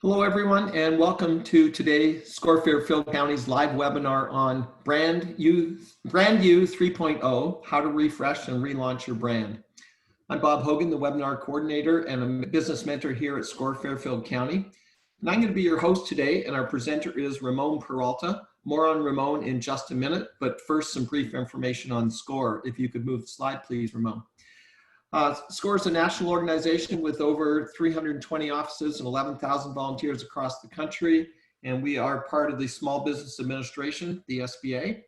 Hello, everyone, and welcome to today's SCORE Fairfield County's live webinar on Brand U 3.0, how to refresh and relaunch your brand. I'm Bob Hogan, the webinar coordinator and a business mentor here at SCORE Fairfield County. And I'm going to be your host today, and our presenter is Ramon Peralta. More on Ramon in just a minute, but first some brief information on SCORE. If you could move the slide, please, Ramon. SCORE is a national organization with over 320 offices and 11,000 volunteers across the country, and we are part of the Small Business Administration, the SBA.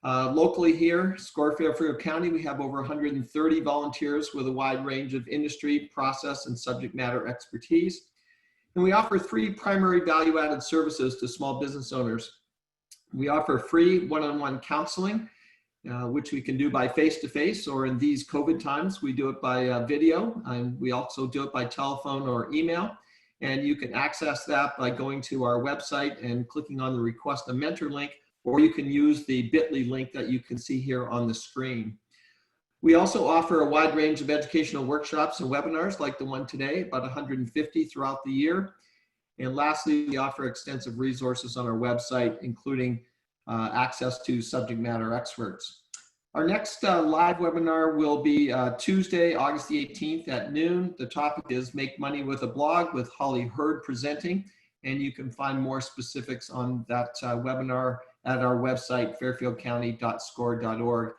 Locally here, SCORE Fairfield County, we have over 130 volunteers with a wide range of industry, process, and subject matter expertise. And we offer three primary value-added services to small business owners. We offer free one-on-one counseling, which we can do by face-to-face, or in these COVID times, we do it by video, and we also do it by telephone or email. And you can access that by going to our website and clicking on the Request a Mentor link, or you can use the bit.ly link that you can see here on the screen. We also offer a wide range of educational workshops and webinars like the one today, about 150 throughout the year. And lastly, we offer extensive resources on our website, including access to subject matter experts. Our next live webinar will be Tuesday, August the 18th at noon. The topic is Make Money with a Blog with Holly Hurd presenting, and you can find more specifics on that webinar at our website, fairfieldcounty.score.org.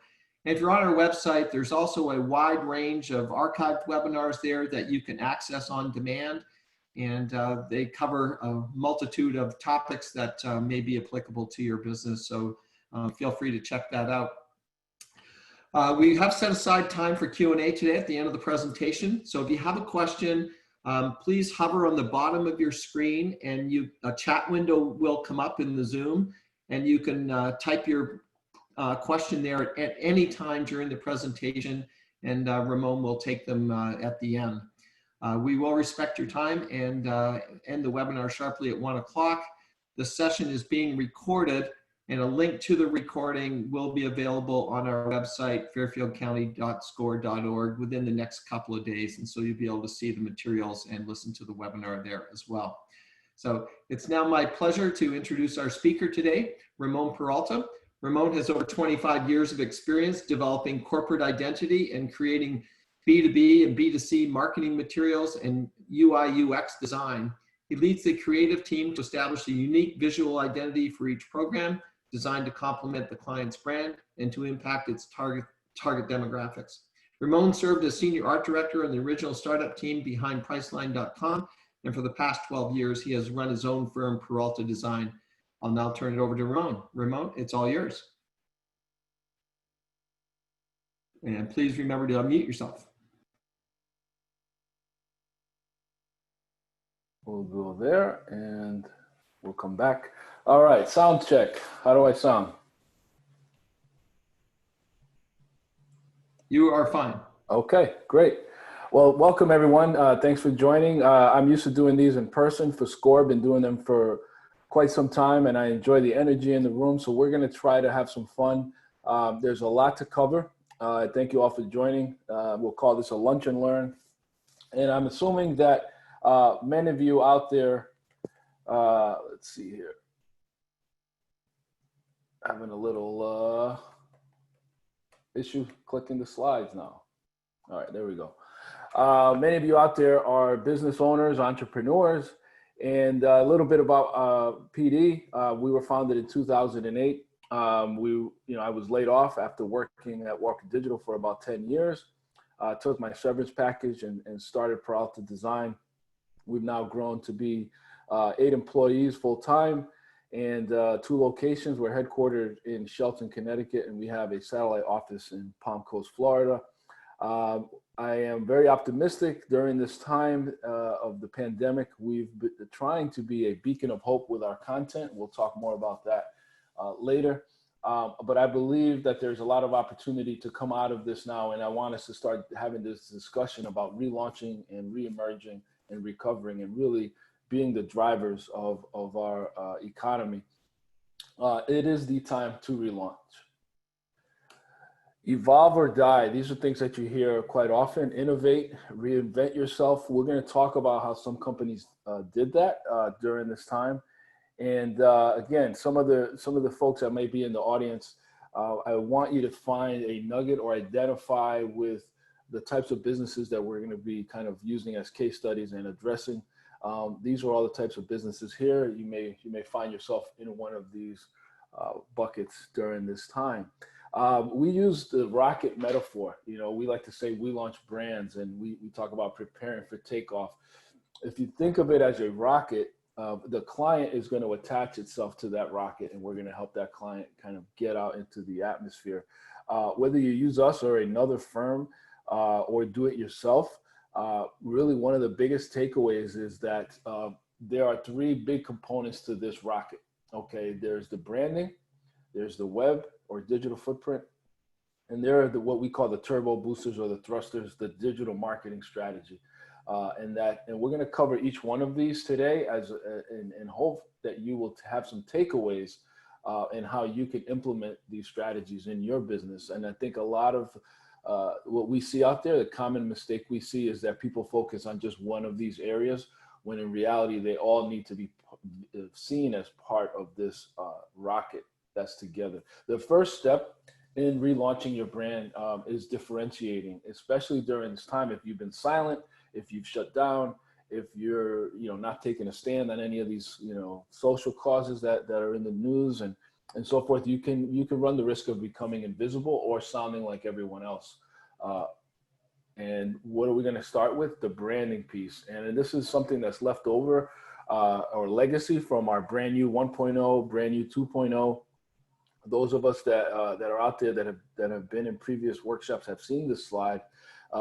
And if you're on our website, there's also a wide range of archived webinars there that you can access on demand. And they cover a multitude of topics that may be applicable to your business. So feel free to check that out. We have set aside time for Q&A today at the end of the presentation. So if you have a question, please hover on the bottom of your screen, and a chat window will come up in the Zoom, and you can type your question there at any time during the presentation, and Ramon will take them at the end. We will respect your time and end the webinar sharply at 1 o'clock. The session is being recorded, and a link to the recording will be available on our website, fairfieldcounty.score.org, within the next couple of days. And so you'll be able to see the materials and listen to the webinar there as well. So it's now my pleasure to introduce our speaker today, Ramon Peralta. Ramon has over 25 years of experience developing corporate identity and creating B2B and B2C marketing materials and UI UX design. He leads the creative team to establish a unique visual identity for each program designed to complement the client's brand and to impact its target demographics. Ramon served as senior art director in the original startup team behind Priceline.com, and for the past 12 years, he has run his own firm, Peralta Design. I'll now turn it over to Ramon. Ramon, it's all yours. And please remember to unmute yourself. We'll go there and we'll come back. All right, sound check. How do I sound? You are fine. Okay, great. Well, welcome everyone. Thanks for joining. I'm used to doing these in person for SCORE. Been doing them for quite some time, and I enjoy the energy in the room. So we're going to try to have some fun. There's a lot to cover. Thank you all for joining. We'll call this a lunch and learn. And I'm assuming that many of you out there, let's see here, having a little issue clicking the slides now. All right, there we go. Many of you out there are business owners, entrepreneurs, and a little bit about PD. We were founded in 2008. I was laid off after working at Walker Digital for about 10 years. Took my severance package and started Peralta Design. We've now grown to be 8 employees full-time and 2 locations. We're headquartered in Shelton, Connecticut, and we have a satellite office in Palm Coast, Florida. I am very optimistic during this time of the pandemic. We've been trying to be a beacon of hope with our content. We'll talk more about that later. But I believe that there's a lot of opportunity to come out of this now, and I want us to start having this discussion about relaunching and reemerging and recovering and really being the drivers of our economy. It is the time to relaunch. Evolve or die. These are things that you hear quite often. Innovate, reinvent yourself. We're going to talk about how some companies did that during this time. And again, some of the folks that may be in the audience, I want you to find a nugget or identify with the types of businesses that we're going to be kind of using as case studies and addressing. These are all the types of businesses here. You may find yourself in one of these buckets during this time. We use the rocket metaphor. You know, we like to say we launch brands, and we talk about preparing for takeoff. If you think of it as a rocket, the client is going to attach itself to that rocket, and we're going to help that client kind of get out into the atmosphere. Whether you use us or another firm or do it yourself, really one of the biggest takeaways is that there are three big components to this rocket. Okay, there's the branding, there's the web or digital footprint, and there are what we call the turbo boosters or the thrusters, the digital marketing strategy. And we're going to cover each one of these today and hope that you will have some takeaways in how you can implement these strategies in your business. And I think a lot of what we see out there, the common mistake we see is that people focus on just one of these areas, when in reality, they all need to be seen as part of this rocket that's together. The first step in relaunching your brand is differentiating, especially during this time. If you've been silent, if you've shut down, if you're not taking a stand on any of these social causes that are in the news and so forth, you can run the risk of becoming invisible or sounding like everyone else. And what are we going to start with? The branding piece. And this is something that's left over or legacy from our brand new 1.0, brand new 2.0. Those of us that are out there that have been in previous workshops have seen this slide,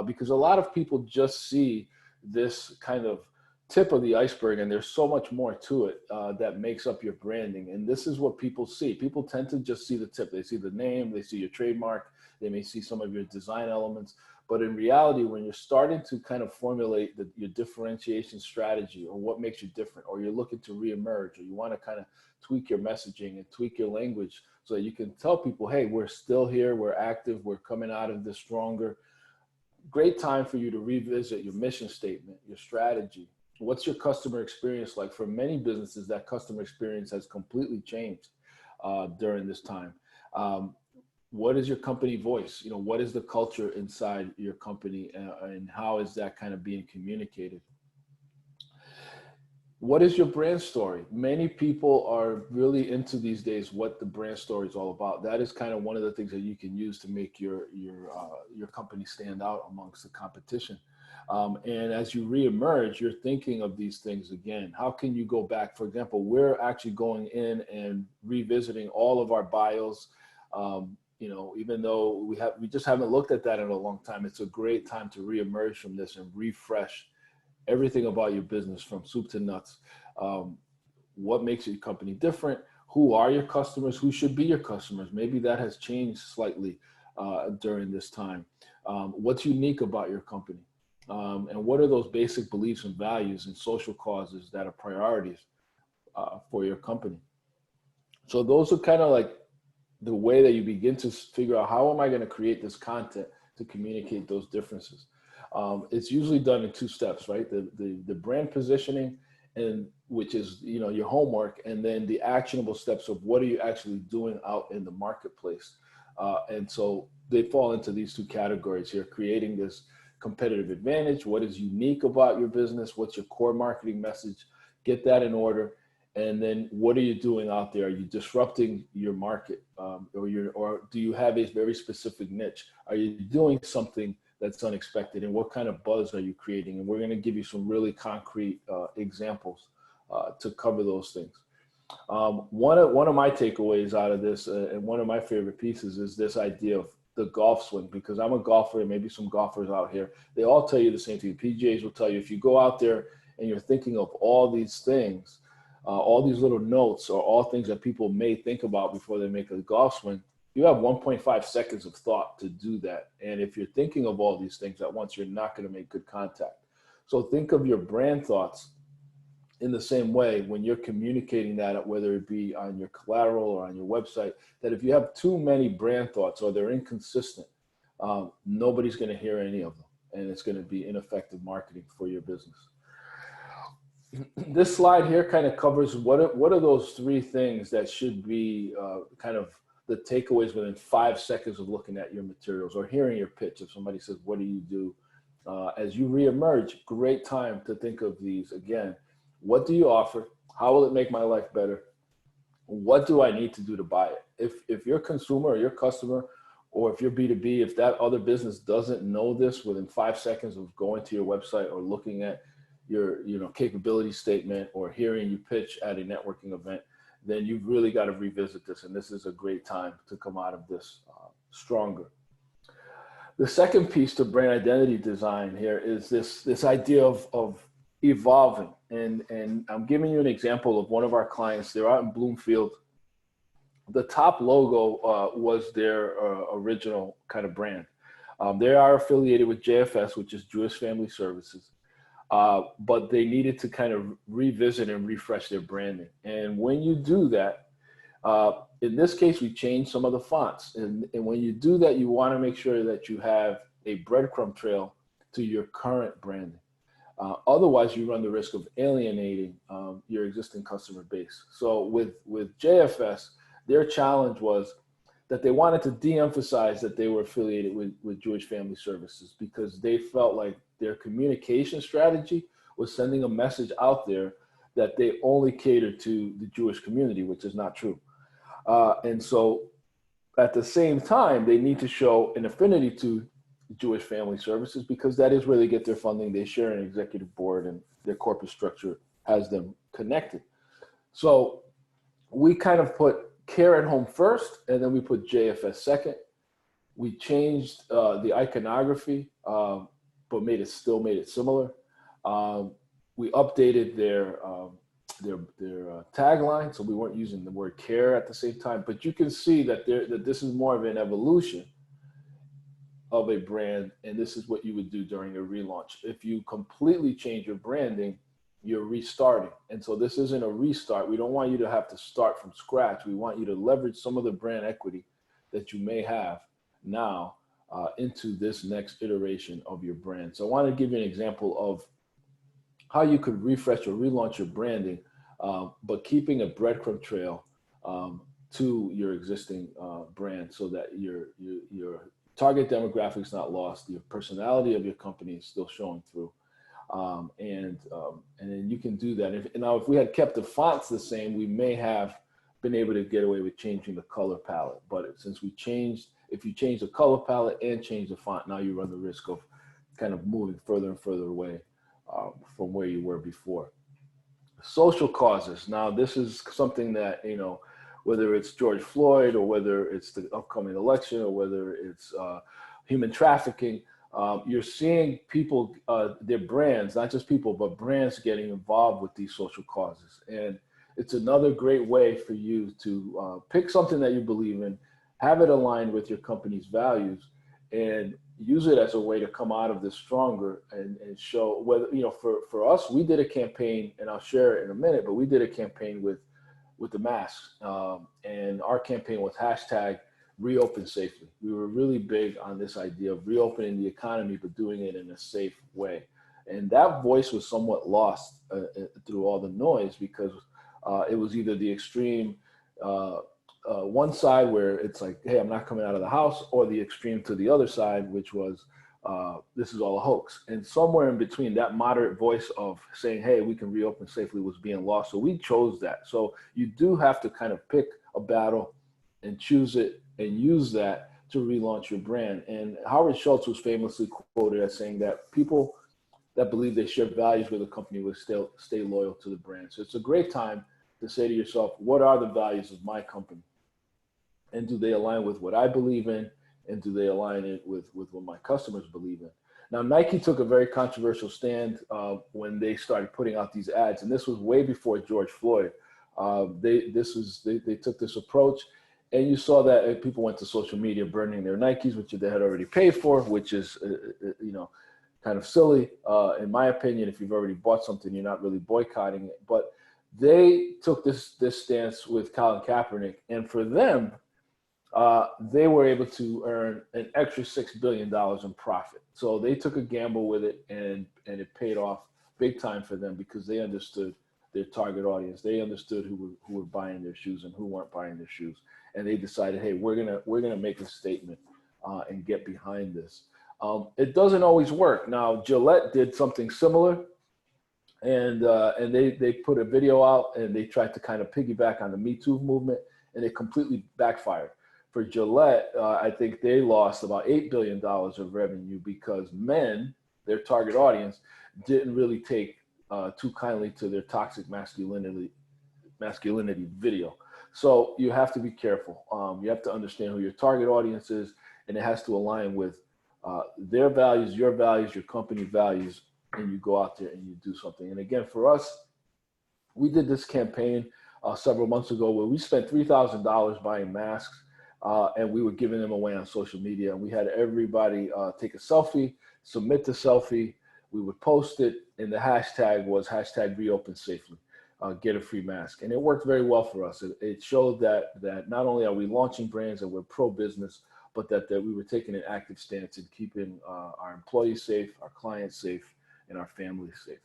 because a lot of people just see this kind of tip of the iceberg, and there's so much more to it that makes up your branding. And this is what people see. People tend to just see the tip. They see the name, they see your trademark, they may see some of your design elements. But in reality, when you're starting to kind of formulate your differentiation strategy, or what makes you different, or you're looking to reemerge, or you want to kind of tweak your messaging and tweak your language so that you can tell people, hey, we're still here, we're active, we're coming out of this stronger. Great time for you to revisit your mission statement, your strategy. What's your customer experience like? For many businesses, that customer experience has completely changed during this time. What is your company voice? What is the culture inside your company, and how is that kind of being communicated? What is your brand story? Many people are really into these days what the brand story is all about. That is kind of one of the things that you can use to make your company stand out amongst the competition. And as you reemerge, you're thinking of these things again. How can you go back? For example, we're actually going in and revisiting all of our bios. Even though we just haven't looked at that in a long time, it's a great time to reemerge from this and refresh everything about your business from soup to nuts. What makes your company different? Who are your customers? Who should be your customers? Maybe that has changed slightly during this time. What's unique about your company? And what are those basic beliefs and values and social causes that are priorities for your company? So those are kind of like the way that you begin to figure out, how am I going to create this content to communicate those differences? It's usually done in two steps, right? The brand positioning, and which is your homework, and then the actionable steps of what are you actually doing out in the marketplace. And so they fall into these two categories here: creating this competitive advantage, what is unique about your business, what's your core marketing message, get that in order. And then what are you doing out there? Are you disrupting your market, or do you have a very specific niche? Are you doing something that's unexpected, and what kind of buzz are you creating? And we're going to give you some really concrete examples to cover those things. One of my takeaways out of this, and one of my favorite pieces, is this idea of the golf swing, because I'm a golfer, and maybe some golfers out here, they all tell you the same thing. PGAs will tell you, if you go out there and you're thinking of all these things, all these little notes, or all things that people may think about before they make a golf swing, you have 1.5 seconds of thought to do that. And if you're thinking of all these things at once, you're not going to make good contact. So think of your brand thoughts in the same way when you're communicating that, whether it be on your collateral or on your website, that if you have too many brand thoughts or they're inconsistent, nobody's going to hear any of them, and it's going to be ineffective marketing for your business. This slide here kind of covers what are those three things that should be kind of the takeaways within 5 seconds of looking at your materials or hearing your pitch. If somebody says, what do you do? As you reemerge, great time to think of these again. What do you offer? How will it make my life better? What do I need to do to buy it? If your consumer or your customer, or if you're B2B, if that other business doesn't know this within 5 seconds of going to your website or looking at your capability statement or hearing you pitch at a networking event, then you've really got to revisit this. And this is a great time to come out of this stronger. The second piece to brand identity design here is this idea of evolving. And I'm giving you an example of one of our clients. They're out in Bloomfield. The top logo was their original kind of brand. They are affiliated with JFS, which is Jewish Family Services. But they needed to kind of revisit and refresh their branding. And when you do that, in this case, we changed some of the fonts. And when you do that, you want to make sure that you have a breadcrumb trail to your current branding. Otherwise, you run the risk of alienating your existing customer base. So with JFS, their challenge was that they wanted to de-emphasize that they were affiliated with Jewish Family Services because they felt like their communication strategy was sending a message out there that they only cater to the Jewish community, which is not true. And so at the same time, they need to show an affinity to Jewish Family Services because that is where they get their funding. They share an executive board and their corporate structure has them connected. So we kind of put Care at Home first, and then we put JFS second. We changed the iconography, but made it similar. We updated their tagline, so we weren't using the word care at the same time. But you can see that this is more of an evolution of a brand, and this is what you would do during a relaunch. If you completely change your branding, you're restarting. And so this isn't a restart. We don't want you to have to start from scratch. We want you to leverage some of the brand equity that you may have now into this next iteration of your brand. So I want to give you an example of how you could refresh or relaunch your branding, but keeping a breadcrumb trail to your existing brand so that your target demographic is not lost, your personality of your company is still showing through. And then you can do that. If we had kept the fonts the same, we may have been able to get away with changing the color palette. But since if you change the color palette and change the font, now you run the risk of kind of moving further and further away from where you were before. Social causes. Now, this is something that, whether it's George Floyd or whether it's the upcoming election or whether it's human trafficking, you're seeing people, their brands, not just people, but brands getting involved with these social causes. And it's another great way for you to pick something that you believe in, have it aligned with your company's values, and use it as a way to come out of this stronger and show whether, for us, we did a campaign, and I'll share it in a minute, but we did a campaign with the masks. And our campaign was hashtag reopen safely. We were really big on this idea of reopening the economy, but doing it in a safe way. And that voice was somewhat lost through all the noise because it was either the extreme one side where it's like, hey, I'm not coming out of the house, or the extreme to the other side, which was this is all a hoax. And somewhere in between, that moderate voice of saying, hey, we can reopen safely was being lost. So we chose that. So you do have to kind of pick a battle and choose it and use that to relaunch your brand. And Howard Schultz was famously quoted as saying that people that believe they share values with a company will still stay loyal to the brand. So it's a great time to say to yourself, what are the values of my company? And do they align with what I believe in? And do they align it with what my customers believe in? Now, Nike took a very controversial stand when they started putting out these ads. And this was way before George Floyd. They took this approach. And you saw that people went to social media burning their Nikes, which they had already paid for, which is, kind of silly. In my opinion, if you've already bought something, you're not really boycotting it. But they took this stance with Colin Kaepernick. And for them, they were able to earn an extra $6 billion in profit. So they took a gamble with it, and it paid off big time for them because they understood their target audience. They understood who were buying their shoes and who weren't buying their shoes. And they decided, hey, we're gonna make a statement and get behind this. It doesn't always work. Now, Gillette did something similar, and they put a video out, and they tried to kind of piggyback on the Me Too movement, and it completely backfired. For Gillette, I think they lost about $8 billion of revenue because men, their target audience, didn't really take too kindly to their toxic masculinity video. So you have to be careful. You have to understand who your target audience is, and it has to align with their values, your company values, and you go out there and you do something. And again, for us, we did this campaign several months ago where we spent $3,000 buying masks, and we were giving them away on social media. And we had everybody take a selfie, submit the selfie. We would post it, and the hashtag was #ReopenSafely. Get a free mask. And it worked very well for us. It showed that not only are we launching brands and we're pro-business, but that we were taking an active stance in keeping our employees safe, our clients safe, and our families safe.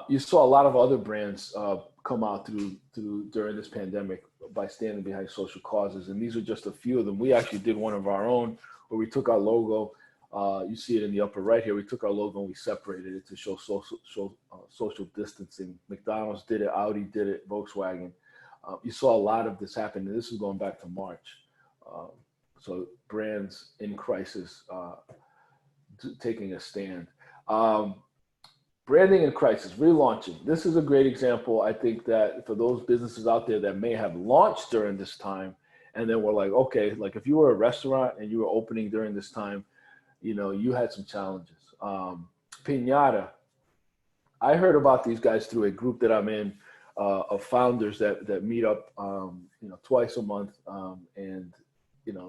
You saw a lot of other brands come out during this pandemic by standing behind social causes, and these are just a few of them. We actually did one of our own where we took our logo. You see it in the upper right here. We took our logo and we separated it to show social distancing. McDonald's did it, Audi did it, Volkswagen. You saw a lot of this happen, and this is going back to March. So brands in crisis taking a stand. Branding in crisis, relaunching. This is a great example. I think that for those businesses out there that may have launched during this time, and then we're like, okay, like if you were a restaurant and you were opening during this time, you had some challenges. Piñata. I heard about these guys through a group that I'm in of founders that meet up, twice a month. And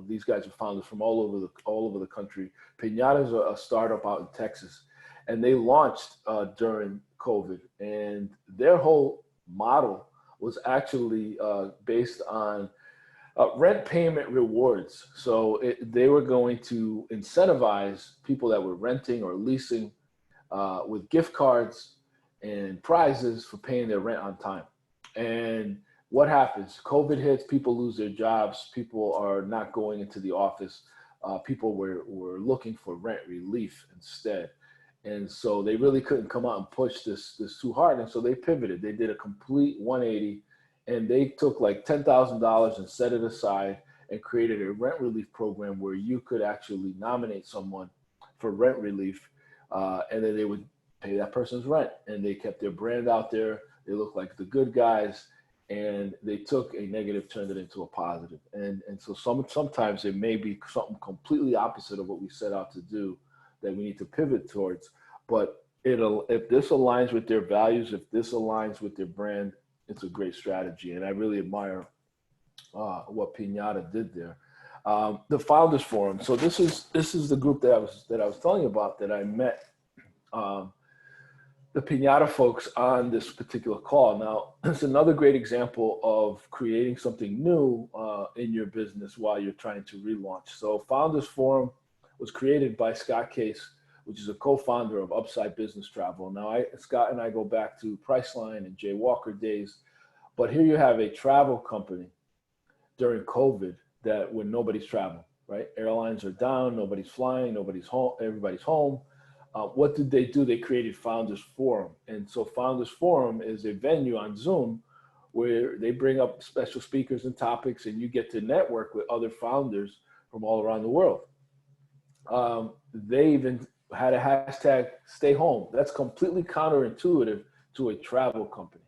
these guys are founders from all over the country. Piñata is a startup out in Texas, and they launched during COVID. And their whole model was actually based on rent payment rewards. So they were going to incentivize people that were renting or leasing with gift cards and prizes for paying their rent on time. And what happens? COVID hits, people lose their jobs, people are not going into the office. People were looking for rent relief instead. And so they really couldn't come out and push this too hard. And so they pivoted. They did a complete 180. And they took like $10,000 and set it aside and created a rent relief program where you could actually nominate someone for rent relief, and then they would pay that person's rent. And they kept their brand out there. They looked like the good guys, and they took a negative, turned it into a positive. And so sometimes it may be something completely opposite of what we set out to do that we need to pivot towards. But if this aligns with their values, if this aligns with their brand, it's a great strategy, and I really admire what Piñata did there. The Founders Forum. So this is the group that I was telling you about that I met the Piñata folks on this particular call. Now, it's another great example of creating something new in your business while you're trying to relaunch. So Founders Forum was created by Scott Case, which is a co-founder of Upside Business Travel. Now, Scott and I go back to Priceline and Jay Walker days, but here you have a travel company during COVID that when nobody's traveling, right? Airlines are down, nobody's flying, nobody's home, everybody's home. What did they do? They created Founders Forum. And so Founders Forum is a venue on Zoom where they bring up special speakers and topics, and you get to network with other founders from all around the world. They even had a hashtag stay home. That's completely counterintuitive to a travel company.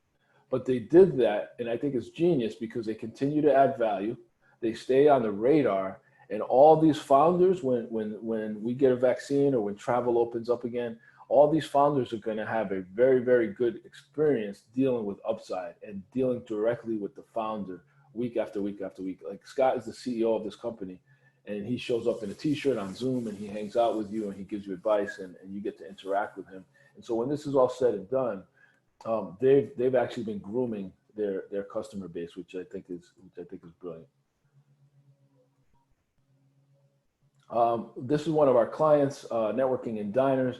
But they did that, and I think it's genius because they continue to add value. They stay on the radar, and all these founders, when we get a vaccine or when travel opens up again, all these founders are going to have a very, very good experience dealing with Upside and dealing directly with the founder week after week after week. Like Scott is the CEO of this company, and he shows up in a t-shirt on Zoom, and he hangs out with you, and he gives you advice, and you get to interact with him. And so when this is all said and done, they've actually been grooming their customer base, which I think is brilliant. This is one of our clients, Networking and Diners.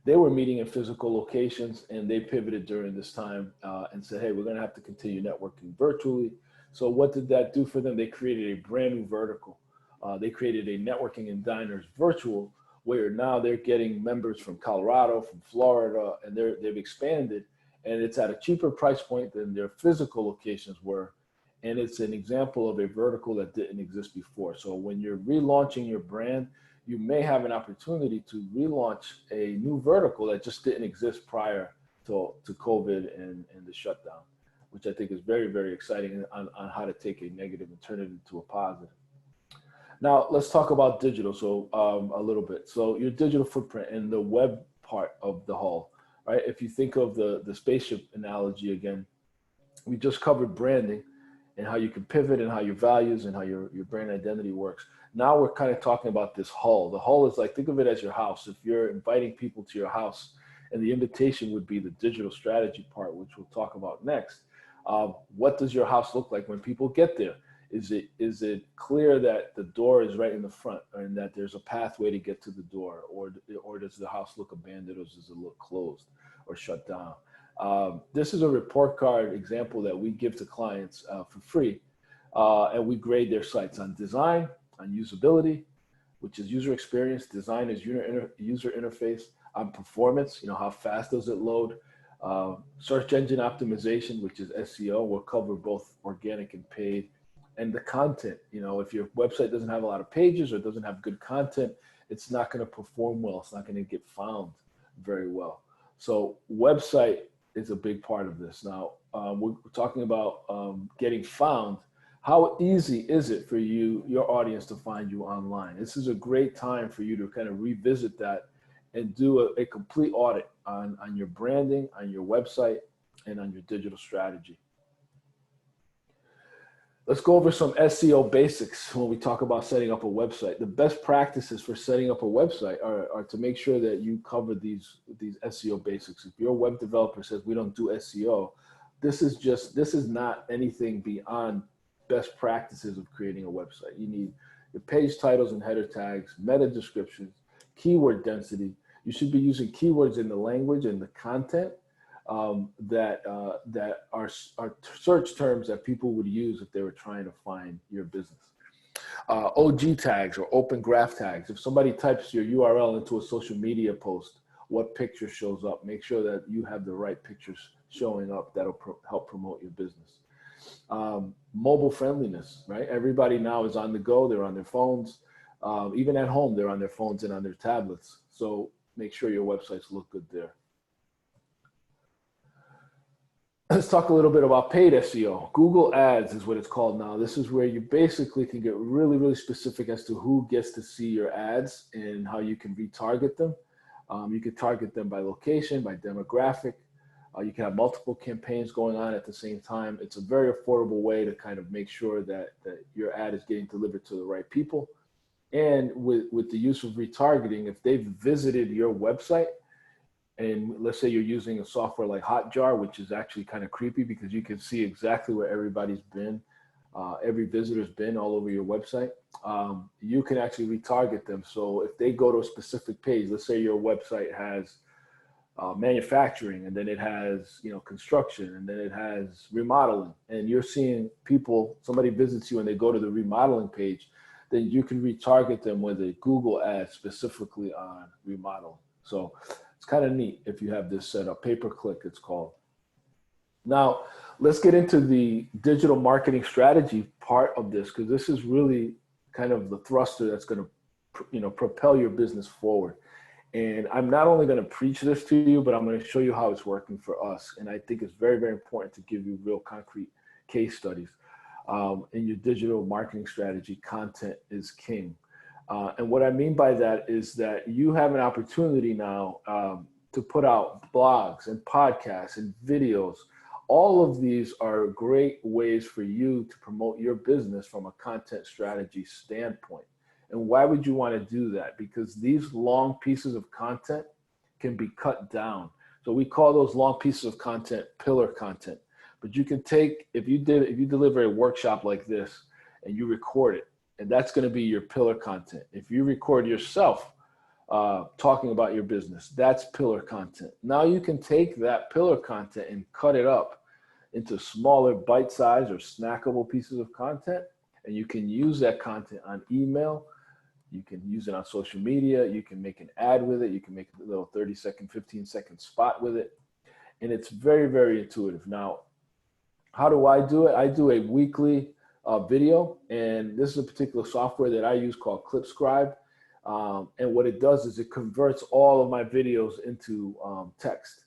They were meeting in physical locations, and they pivoted during this time and said, hey, we're going to have to continue networking virtually. So what did that do for them? They created a brand new vertical. They created a Networking and Diners virtual, where now they're getting members from Colorado, from Florida, and they've expanded, and it's at a cheaper price point than their physical locations were. And it's an example of a vertical that didn't exist before. So when you're relaunching your brand, you may have an opportunity to relaunch a new vertical that just didn't exist prior to COVID and the shutdown, which I think is very, very exciting on how to take a negative and turn it into a positive. Now, let's talk about digital a little bit. So your digital footprint and the web part of the whole, right? If you think of the spaceship analogy again, we just covered branding and how you can pivot and how your values and how your brand identity works. Now we're kind of talking about this hull. The hull is like, think of it as your house. If you're inviting people to your house, and the invitation would be the digital strategy part, which we'll talk about next. What does your house look like when people get there? Is it clear that the door is right in the front and that there's a pathway to get to the door, or does the house look abandoned, or does it look closed or shut down? This is a report card example that we give to clients for free, and we grade their sites on design, on usability, which is user experience. Design is user interface. On performance, how fast does it load? Search engine optimization, which is SEO. We'll cover both organic and paid. And the content, if your website doesn't have a lot of pages or doesn't have good content, it's not going to perform well. It's not going to get found very well. So website is a big part of this. Now, we're talking about getting found. How easy is it for your audience to find you online? This is a great time for you to kind of revisit that and do a complete audit on your branding, on your website, and on your digital strategy. Let's go over some SEO basics when we talk about setting up a website. The best practices for setting up a website are to make sure that you cover these SEO basics. If your web developer says we don't do SEO, this is not anything beyond best practices of creating a website. You need your page titles and header tags, meta descriptions, keyword density. You should be using keywords in the language and the content that are search terms that people would use if they were trying to find your business. OG tags or open graph tags. If somebody types your URL into a social media post, what picture shows up? Make sure that you have the right pictures showing up that'll help promote your business. Mobile friendliness, right? Everybody now is on the go. They're on their phones. Even at home, they're on their phones and on their tablets. So make sure your websites look good there. Let's talk a little bit about paid SEO. Google Ads is what it's called now. This is where you basically can get really, really specific as to who gets to see your ads and how you can retarget them. You can target them by location, by demographic. You can have multiple campaigns going on at the same time. It's a very affordable way to kind of make sure that your ad is getting delivered to the right people. And with the use of retargeting, if they've visited your website, and let's say you're using a software like Hotjar, which is actually kind of creepy because you can see exactly where everybody's been, every visitor's been all over your website, you can actually retarget them. So if they go to a specific page, let's say your website has manufacturing, and then it has construction, and then it has remodeling, and you're seeing people, somebody visits you and they go to the remodeling page, then you can retarget them with a Google ad specifically on remodeling. So it's kind of neat if you have this set up. Pay-per-click, it's called. Now, let's get into the digital marketing strategy part of this, because this is really kind of the thruster that's going to propel your business forward. And I'm not only going to preach this to you, but I'm going to show you how it's working for us. And I think it's very, very important to give you real concrete case studies. In your digital marketing strategy, content is king. And what I mean by that is that you have an opportunity now to put out blogs and podcasts and videos. All of these are great ways for you to promote your business from a content strategy standpoint. And why would you want to do that? Because these long pieces of content can be cut down. So we call those long pieces of content pillar content. But you can take, if you deliver a workshop like this and you record it, And that's going to be your pillar content. If you record yourself talking about your business, that's pillar content. Now you can take that pillar content and cut it up into smaller bite-sized or snackable pieces of content. And you can use that content on email. You can use it on social media. You can make an ad with it. You can make a little 30-second, 15-second spot with it. And it's very, very intuitive. Now, how do I do it? I do a weekly video, and this is a particular software that I use called ClipScribe. And what it does is it converts all of my videos into text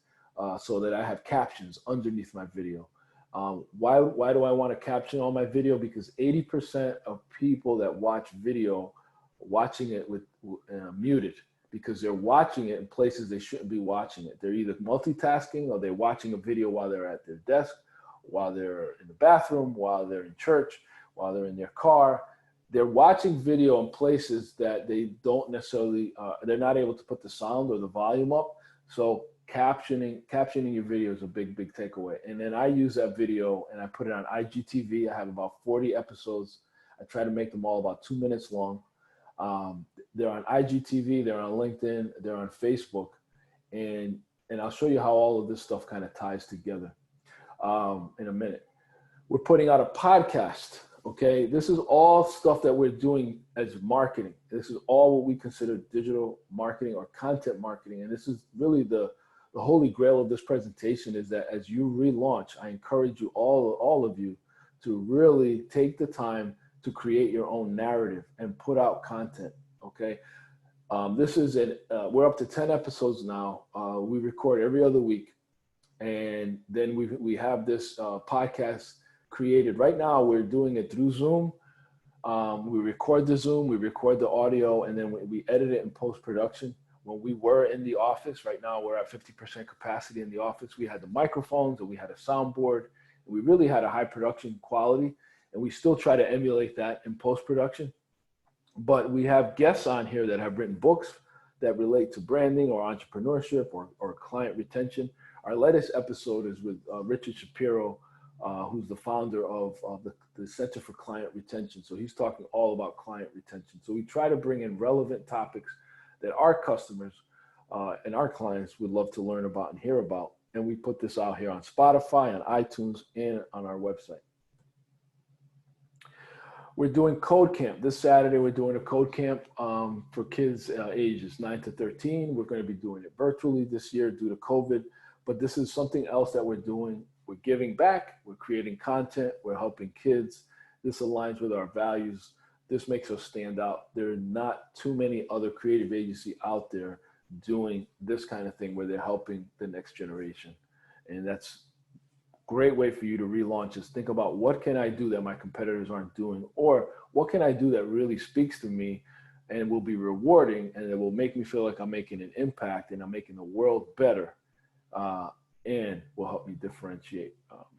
so that I have captions underneath my video. Why do I want to caption all my video? Because 80% of people that watch video, watching it with muted, because they're watching it in places they shouldn't be watching it. They're either multitasking or they're watching a video while they're at their desk, while they're in the bathroom, while they're in church, while they're in their car. They're watching video in places that they don't necessarily, they're not able to put the sound or the volume up. So captioning your video is a big, big takeaway. And then I use that video and I put it on IGTV. I have about 40 episodes. I try to make them all about 2 minutes long. They're on IGTV, they're on LinkedIn, they're on Facebook. And I'll show you how all of this stuff kind of ties together in a minute. We're putting out a podcast. Okay, this is all stuff that we're doing as marketing. This is all what we consider digital marketing or content marketing. And this is really the holy grail of this presentation, is that as you relaunch, I encourage you, all of you, to really take the time to create your own narrative and put out content. Okay, we're up to 10 episodes now. We record every other week, and then we have this podcast created. Right now we're doing it through Zoom. We record the Zoom, we record the audio, and then we edit it in post-production. When we were in the office, right now we're at 50% capacity in the office. We had the microphones and we had a soundboard, and we really had a high production quality, and we still try to emulate that in post-production. But we have guests on here that have written books that relate to branding or entrepreneurship or client retention. Our latest episode is with Richard Shapiro, who's the founder of the Center for Client Retention. So he's talking all about client retention. So we try to bring in relevant topics that our customers and our clients would love to learn about and hear about. And we put this out here on Spotify, on iTunes, and on our website. We're doing Code Camp. This Saturday, we're doing a Code Camp for kids ages 9 to 13. We're going to be doing it virtually this year due to COVID. But this is something else that we're doing. We're giving back, we're creating content, we're helping kids. This aligns with our values. This makes us stand out. There are not too many other creative agencies out there doing this kind of thing where they're helping the next generation. And that's a great way for you to relaunch, is think about, what can I do that my competitors aren't doing? Or what can I do that really speaks to me and will be rewarding, and it will make me feel like I'm making an impact and I'm making the world better, and will help me differentiate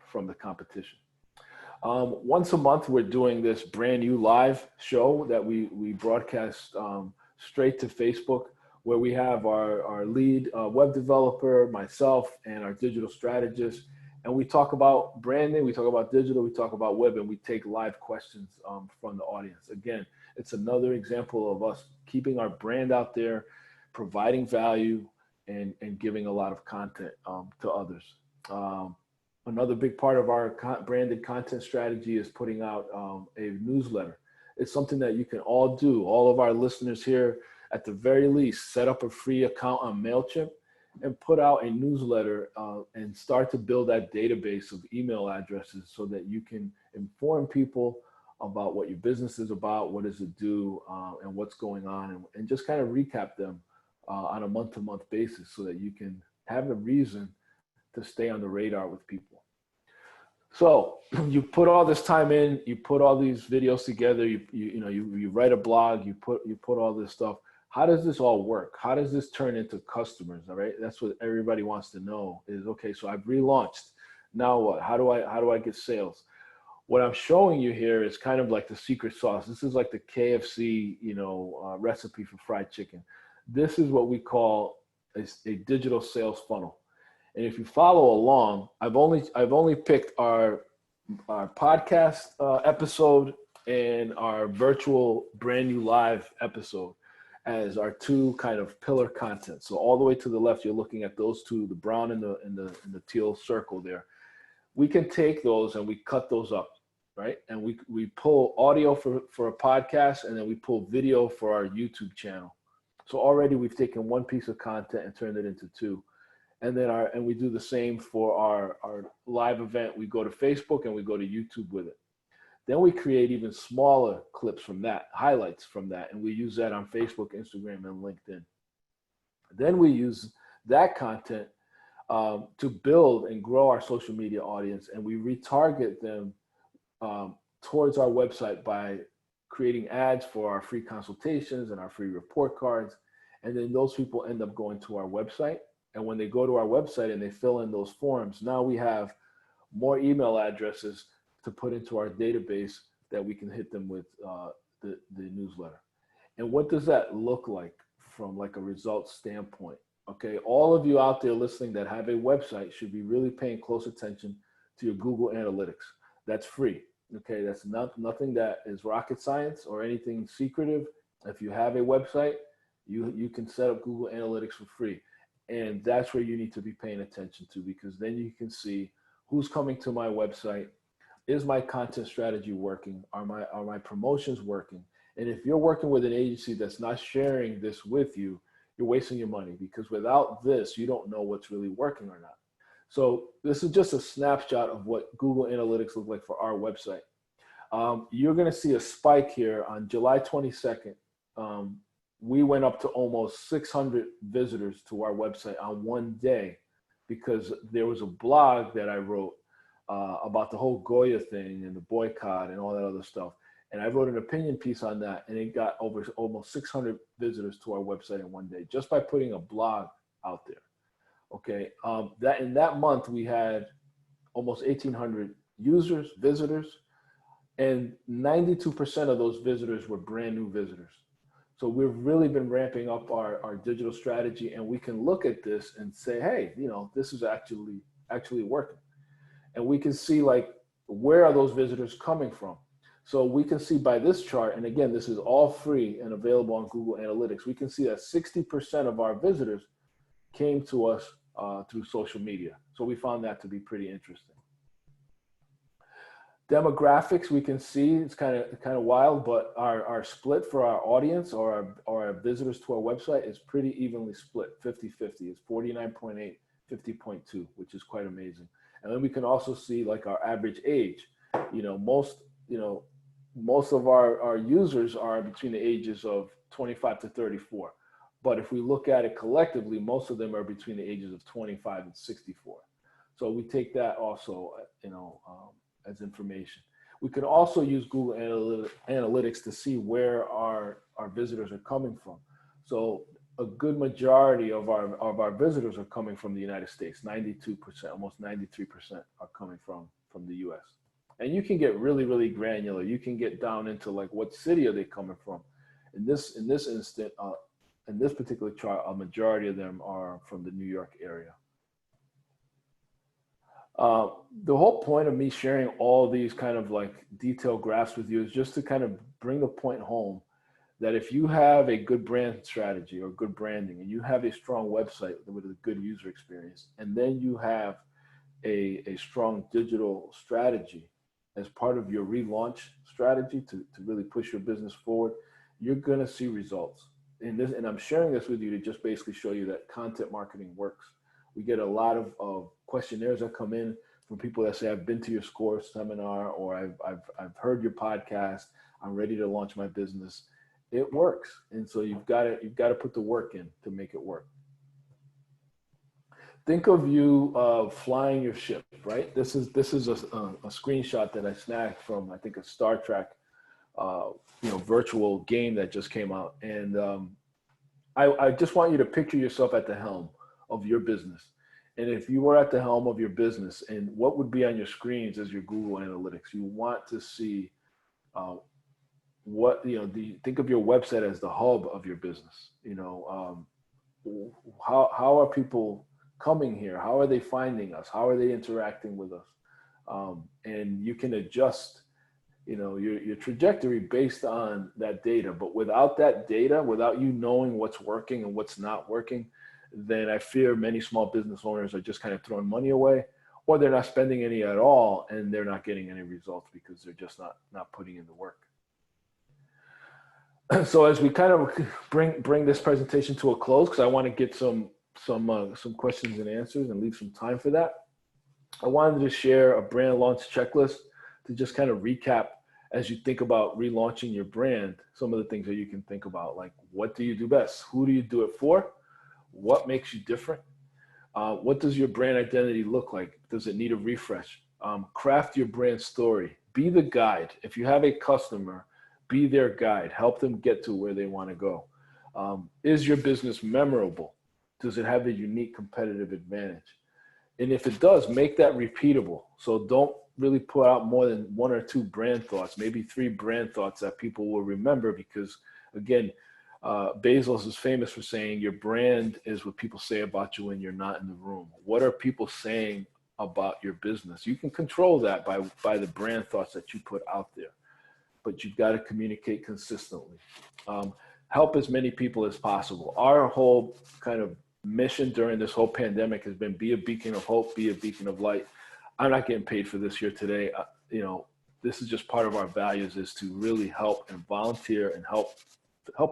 from the competition. Once a month, we're doing this brand new live show that we broadcast straight to Facebook, where we have our lead web developer, myself, and our digital strategist. And we talk about branding, we talk about digital, we talk about web, and we take live questions from the audience. Again, it's another example of us keeping our brand out there, providing value, and giving a lot of content to others. Another big part of our branded content strategy is putting out a newsletter. It's something that you can all do. All of our listeners here, at the very least, set up a free account on MailChimp and put out a newsletter and start to build that database of email addresses so that you can inform people about what your business is about, what does it do, and what's going on, and just kind of recap them on a month-to-month basis so that you can have a reason to stay on the radar with people. So you put all this time in, you put all these videos together, you write a blog, you put all this stuff. How does this all work? How does this turn into customers? All right, that's what everybody wants to know is, okay, so I've relaunched. Now what? How do I get sales? What I'm showing you here is kind of like the secret sauce. This is like the KFC, recipe for fried chicken. This is what we call a digital sales funnel. And if you follow along, I've only picked our podcast episode and our virtual brand new live episode as our two kind of pillar content. So all the way to the left, you're looking at those two, the brown and the teal circle there. We can take those and we cut those up, right? And we pull audio for a podcast, and then we pull video for our YouTube channel. So already we've taken one piece of content and turned it into two. And then we do the same for our live event. We go to Facebook and we go to YouTube with it. Then we create even smaller clips from that, highlights from that, and we use that on Facebook, Instagram, and LinkedIn. Then we use that content to build and grow our social media audience, and we retarget them towards our website by creating ads for our free consultations and our free report cards. And then those people end up going to our website. And when they go to our website and they fill in those forms, now we have more email addresses to put into our database that we can hit them with the newsletter. And what does that look like from like a results standpoint? Okay, all of you out there listening that have a website should be really paying close attention to your Google Analytics. That's free. Okay, that's nothing that is rocket science or anything secretive. If you have a website, you can set up Google Analytics for free. And that's where you need to be paying attention to, because then you can see who's coming to my website. Is my content strategy working? Are my promotions working? And if you're working with an agency that's not sharing this with you, you're wasting your money, because without this, you don't know what's really working or not. So this is just a snapshot of what Google Analytics look like for our website. You're going to see a spike here on July 22nd. We went up to almost 600 visitors to our website on one day, because there was a blog that I wrote about the whole Goya thing and the boycott and all that other stuff. And I wrote an opinion piece on that, and it got over almost 600 visitors to our website in one day, just by putting a blog out there. Okay, that in that month we had almost 1,800 users, visitors, and 92% of those visitors were brand new visitors. So we've really been ramping up our digital strategy, and we can look at this and say, hey, this is actually working. And we can see like, where are those visitors coming from? So we can see by this chart, and again, this is all free and available on Google Analytics. We can see that 60% of our visitors came to us through social media. So we found that to be pretty interesting. Demographics, we can see it's kind of wild, but our split for our audience or our visitors to our website is pretty evenly split, 50-50. It's 49.8, 50.2, which is quite amazing. And then we can also see like our average age. Most of our users are between the ages of 25 to 34. But if we look at it collectively, most of them are between the ages of 25 and 64. So we take that also, as information. We can also use Google Analytics to see where our visitors are coming from. So a good majority of our visitors are coming from the United States. 92%, almost 93% are coming from the US. And you can get really, really granular. You can get down into like, what city are they coming from? In this instant, in this particular chart, a majority of them are from the New York area. The whole point of me sharing all these kind of like detailed graphs with you is just to kind of bring the point home that if you have a good brand strategy or good branding, and you have a strong website with a good user experience, and then you have a strong digital strategy as part of your relaunch strategy to really push your business forward, you're going to see results. And I'm sharing this with you to just basically show you that content marketing works. We get a lot of questionnaires that come in from people that say, I've been to your SCORE seminar, or I've heard your podcast, I'm ready to launch my business. It works. And so you've got to put the work in to make it work. Think of you flying your ship, right? This is a screenshot that I snagged from, I think, a Star Trek virtual game that just came out. And I just want you to picture yourself at the helm of your business. And if you were at the helm of your business, and what would be on your screens is your Google Analytics. You want to see think of your website as the hub of your business. How are people coming here? How are they finding us? How are they interacting with us? And you can adjust, your trajectory based on that data. But without that data, without you knowing what's working and what's not working, then I fear many small business owners are just kind of throwing money away, or they're not spending any at all, and they're not getting any results because they're just not putting in the work. So as we kind of bring this presentation to a close, because I want to get some questions and answers and leave some time for that, I wanted to share a brand launch checklist to just kind of recap as you think about relaunching your brand, some of the things that you can think about, like what do you do best? Who do you do it for? What makes you different? What does your brand identity look like? Does it need a refresh? Craft your brand story. Be the guide. If you have a customer, be their guide. Help them get to where they want to go. Is your business memorable? Does it have a unique competitive advantage? And if it does, make that repeatable. So don't really put out more than 1 or 2 brand thoughts, maybe 3 brand thoughts that people will remember, because again, Bezos is famous for saying your brand is what people say about you when you're not in the room. What are people saying about your business? You can control that by the brand thoughts that you put out there, but you've got to communicate consistently. Help as many people as possible. Our whole kind of mission during this whole pandemic has been be a beacon of hope, be a beacon of light. I'm not getting paid for this here today. This is just part of our values, is to really help and volunteer and help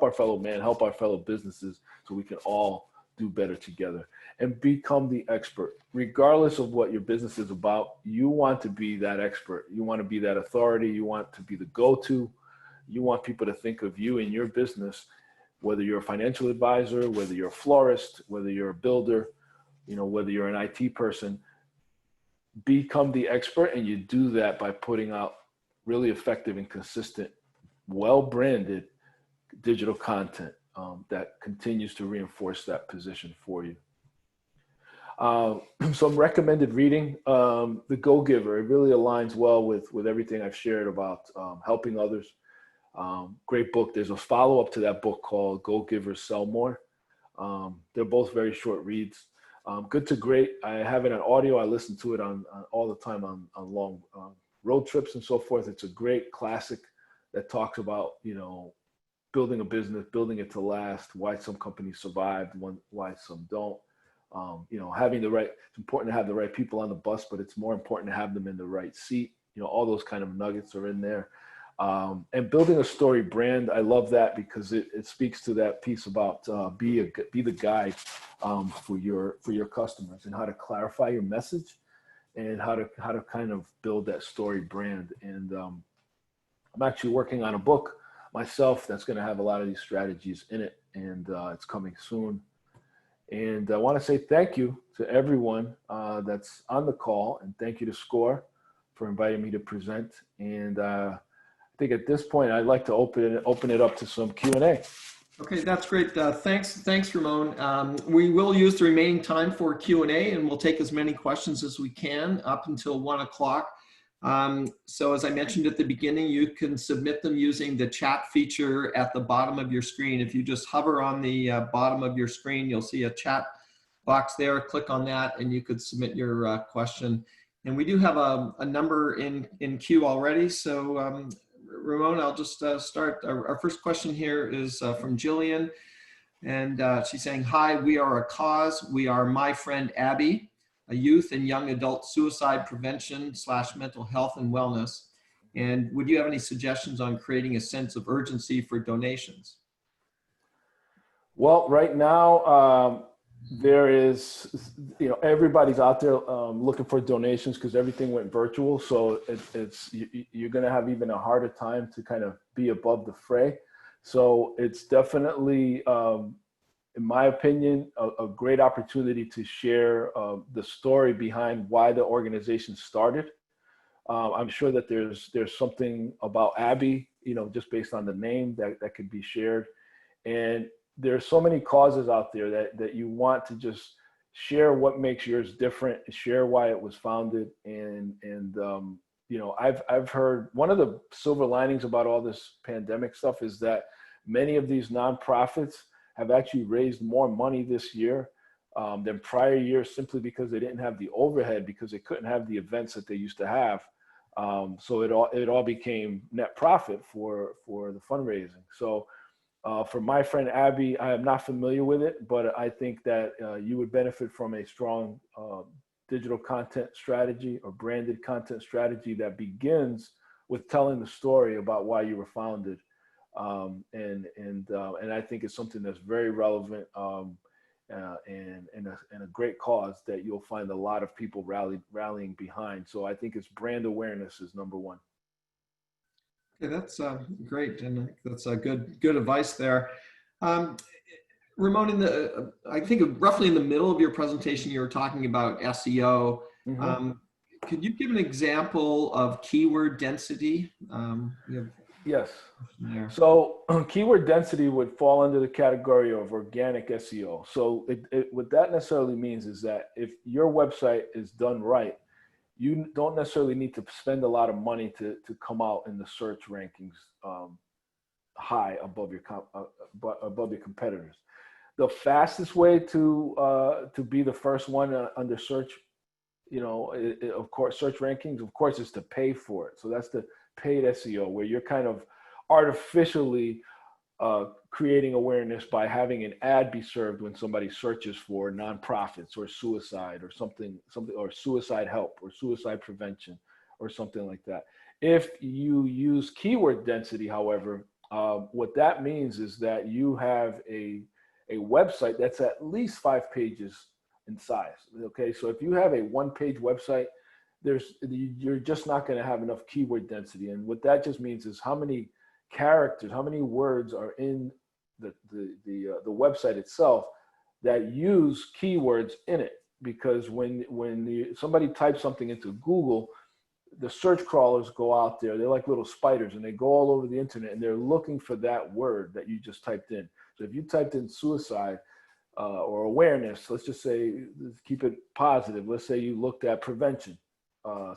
our fellow man, help our fellow businesses, so we can all do better together and become the expert. Regardless of what your business is about, you want to be that expert. You want to be that authority. You want to be the go-to. You want people to think of you in your business, whether you're a financial advisor, whether you're a florist, whether you're a builder, whether you're an IT person. Become the expert, and you do that by putting out really effective and consistent, well-branded digital content that continues to reinforce that position for you. Some recommended reading, The Go-Giver. It really aligns well with everything I've shared about helping others. Great book. There's a follow-up to that book called Go-Giver, Sell More. They're both very short reads. Good to great. I have it on audio. I listen to it on all the time on long road trips and so forth. It's a great classic that talks about, building a business, building it to last, why some companies survived, why some don't. Having it's important to have the right people on the bus, but it's more important to have them in the right seat. All those kind of nuggets are in there. And building a story brand, I love that because it speaks to that piece about be the guide for your customers, and how to clarify your message, and how to kind of build that story brand. And I'm actually working on a book myself that's going to have a lot of these strategies in it, and it's coming soon. And I want to say thank you to everyone that's on the call, and thank you to SCORE for inviting me to present. And I think at this point, I'd like to open it up to some Q&A. Okay, that's great. Thanks, Ramon. We will use the remaining time for Q&A, and we'll take as many questions as we can up until 1 o'clock. So as I mentioned at the beginning, you can submit them using the chat feature at the bottom of your screen. If you just hover on the bottom of your screen, you'll see a chat box there. Click on that, and you could submit your question. And we do have a number in queue already. So Ramon, I'll just start. Our first question here is from Jillian, and she's saying, "Hi, we are a cause. We are My Friend Abby, a youth and young adult suicide prevention / mental health and wellness. And would you have any suggestions on creating a sense of urgency for donations?" Well, right now, there is, everybody's out there looking for donations because everything went virtual. So you're going to have even a harder time to kind of be above the fray. So it's definitely, in my opinion, a great opportunity to share the story behind why the organization started. I'm sure that there's something about Abby, just based on the name that could be shared. And there's so many causes out there that you want to just share what makes yours different, share why it was founded. And I've heard one of the silver linings about all this pandemic stuff is that many of these nonprofits have actually raised more money this year than prior years, simply because they didn't have the overhead, because they couldn't have the events that they used to have. So it all became net profit for the fundraising. So for my friend Abby, I am not familiar with it, but I think that you would benefit from a strong digital content strategy or branded content strategy that begins with telling the story about why you were founded. And I think it's something that's very relevant and a great cause that you'll find a lot of people rallying behind. So I think it's brand awareness is number one. Okay, that's great, and that's a good advice there. Ramon, I think roughly in the middle of your presentation, you were talking about SEO. Mm-hmm. Could you give an example of keyword density? Yes. There. So keyword density would fall under the category of organic SEO. So what that necessarily means is that if your website is done right, you don't necessarily need to spend a lot of money to come out in the search rankings high above your competitors. The fastest way to be the first one under search, of course, search rankings, of course, is to pay for it. So that's the paid SEO, where you're kind of artificially creating awareness by having an ad be served when somebody searches for nonprofits or suicide or something, or suicide help or suicide prevention or something like that. If you use keyword density, however, what that means is that you have a website that's at least 5 pages in size. Okay, so if you have a 1-page website, you're just not going to have enough keyword density. And what that just means is how many characters, how many words are in the website itself that use keywords in it. Because when somebody types something into Google, the search crawlers go out there. They're like little spiders, and they go all over the internet, and they're looking for that word that you just typed in. So if you typed in suicide or awareness, let's just say, let's keep it positive. Let's say you looked at prevention,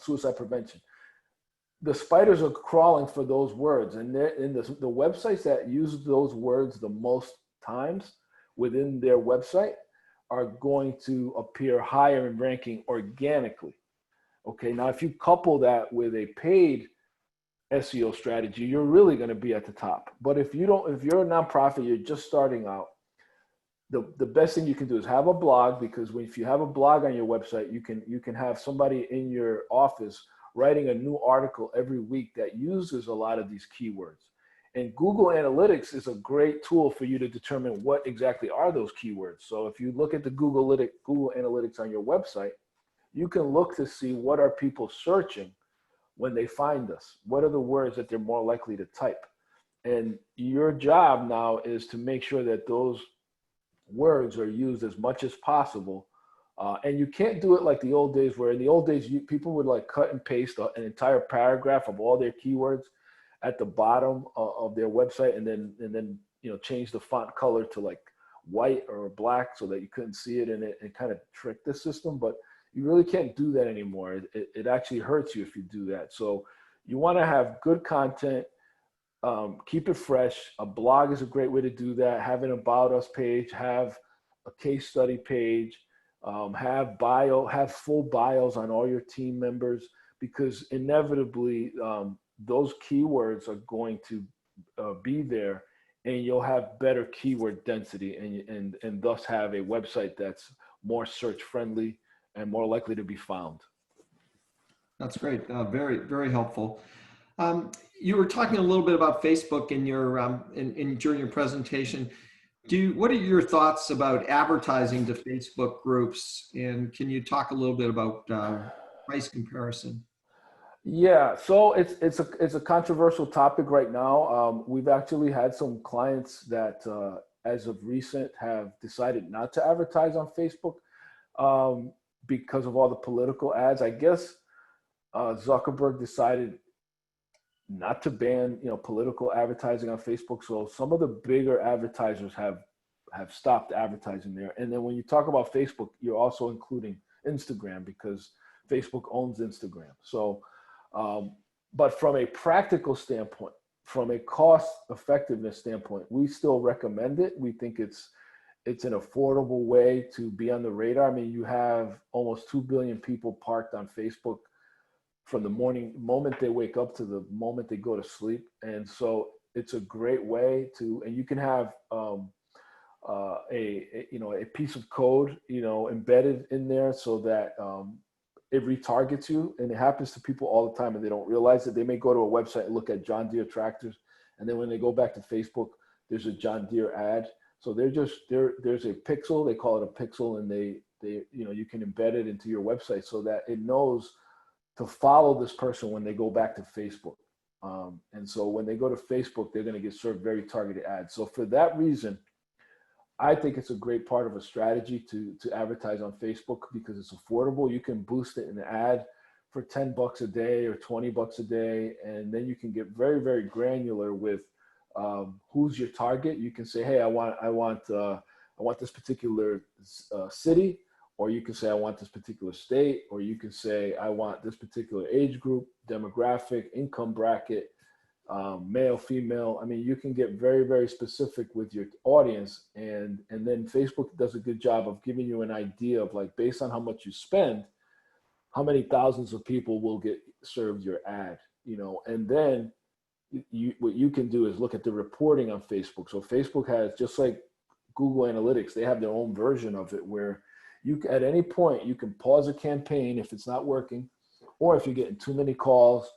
suicide prevention. The spiders are crawling for those words, and they're in the websites that use those words the most times within their website are going to appear higher in ranking organically. Okay, now if you couple that with a paid SEO strategy, you're really going to be at the top. But if you're a nonprofit, you're just starting out, the best thing you can do is have a blog, because if you have a blog on your website, you can have somebody in your office writing a new article every week that uses a lot of these keywords. And Google Analytics is a great tool for you to determine what exactly are those keywords. So if you look at the Google Analytics on your website, you can look to see what are people searching when they find us. What are the words that they're more likely to type? And your job now is to make sure that those words are used as much as possible. And you can't do it like the old days, where in the old days, people would like cut and paste an entire paragraph of all their keywords at the bottom of their website, and then change the font color to like white or black so that you couldn't see it, and it kind of tricked the system. But you really can't do that anymore. It actually hurts you if you do that. So you want to have good content, keep it fresh. A blog is a great way to do that. Have an About Us page, have a case study page, have full bios on all your team members, because inevitably those keywords are going to be there, and you'll have better keyword density, and thus have a website that's more search friendly and more likely to be found. That's great. Very, very helpful. You were talking a little bit about Facebook in your during your presentation. What are your thoughts about advertising to Facebook groups, and can you talk a little bit about price comparison? Yeah, so it's a controversial topic right now. We've actually had some clients that, as of recent, have decided not to advertise on Facebook because of all the political ads. I guess Zuckerberg decided not to ban political advertising on Facebook. So some of the bigger advertisers have stopped advertising there. And then when you talk about Facebook, you're also including Instagram, because Facebook owns Instagram. So, but from a practical standpoint, from a cost effectiveness standpoint, we still recommend it. We think it's an affordable way to be on the radar. I mean, you have almost 2 billion people parked on Facebook from the moment they wake up to the moment they go to sleep. And so it's a great way to, and you can have a piece of code, embedded in there so that it retargets you. And it happens to people all the time and they don't realize it. They may go to a website and look at John Deere tractors, and then when they go back to Facebook, there's a John Deere ad. So there's a pixel, they call it a pixel, and they you can embed it into your website so that it knows to follow this person when they go back to Facebook. And so when they go to Facebook, they're going to get served very targeted ads. So for that reason, I think it's a great part of a strategy to advertise on Facebook because it's affordable. You can boost it in an ad for $10 a day or $20 a day. And then you can get very, very granular with who's your target. You can say, hey, I want this particular city, or you can say, I want this particular state, or you can say, I want this particular age group, demographic, income bracket, male, female. I mean, you can get very, very specific with your audience. And then Facebook does a good job of giving you an idea of, like, based on how much you spend, how many thousands of people will get served your ad, and then what you can do is look at the reporting on Facebook. So Facebook has, just like Google Analytics, they have their own version of it where at any point you can pause a campaign if it's not working, or if you're getting too many calls,